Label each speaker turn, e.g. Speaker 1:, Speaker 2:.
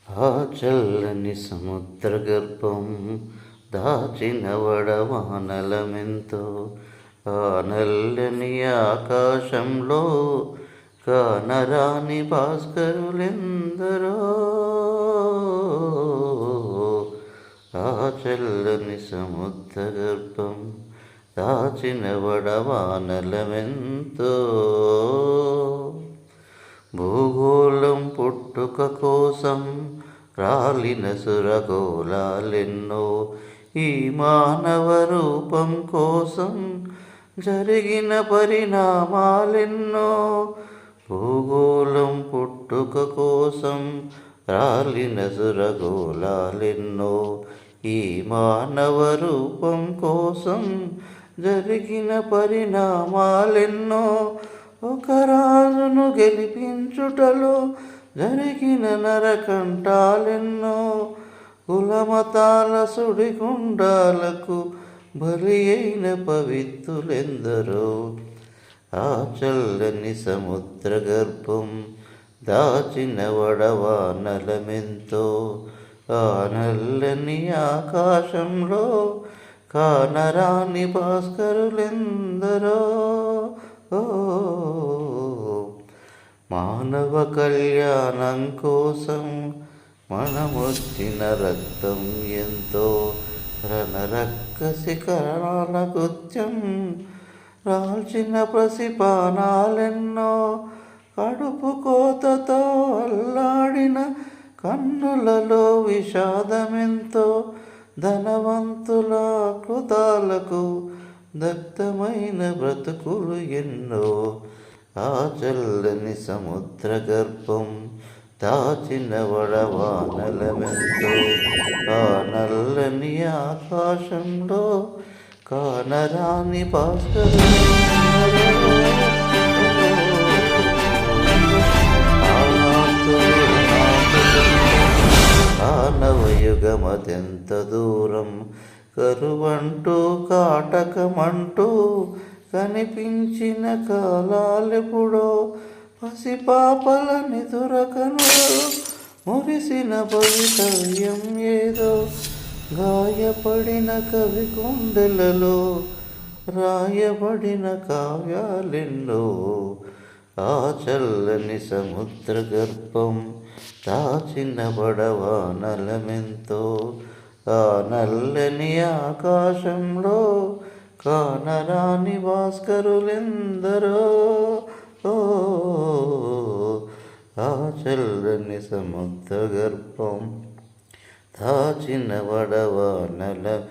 Speaker 1: ఆ చల్లని సముద్ర గర్భం దాచిన వడవానలమెంతో, ఆ నల్లని ఆకాశంలో కానరాని భాస్కరులెందరో. ఆ చల్లని సముద్ర గర్భం దాచిన వడవానలమెంతో, భూగోళం పుట్టుక కోసం రాలిన సురగోళాలెన్నో, ఈ మానవ రూపం కోసం జరిగిన పరిణామాలెన్నో. భూగోళం పుట్టుక కోసం రాలిన సురగోళాలెన్నో, ఈ మానవ రూపం కోసం జరిగిన పరిణామాలెన్నో. ఒక రాజును గెలిపించుటలో జరిగిన నరకంటాలెన్నో, కులమతాల సుడిగుండాలకు బలి అయిన పవిత్రులెందరో. ఆ చల్లని సముద్ర గర్భం దాచిన వడవానలమెంతో, ఆ నల్లని ఆకాశంలో కానరాని భాస్కరులెందరో. మానవ కళ్యాణం కోసం మనమొచ్చిన రక్తం ఎంతో, రణరక్కసి కరణాల కృత్యం రాల్చిన ప్రసిపానాలెన్నో. కడుపు కోతతో అల్లాడిన కన్నులలో విషాదమెంతో, ధనవంతుల కృతాలకు దగ్ధమైన బ్రతుకులు ఎన్నో. ఆ చల్లని సముద్ర గర్భం దాచిన వడవానలమెంతో, ఆ నల్లని ఆకాశంలో కానరాని భాస్కరులెందరో. మానవయుగమదెంత దూరం, కరువంటూ కాటకమంటూ కనిపించిన కాలాలెప్పుడో. పసిపాపల నిదురకనులలో మురిసిన భవితవ్యం ఏదో, గాయపడిన కవి గుండెలలో రాయబడిన కావ్యాలెన్నో. ఆ చల్లని సముద్ర గర్భం దాచిన వడవానలమెంతో, ఆ నల్లని ఆకాశంలో కానరాని భాస్కరులెందరో. ఆ చల్లని సముద్ర గర్భం దాచిన వడవానలమెంతో.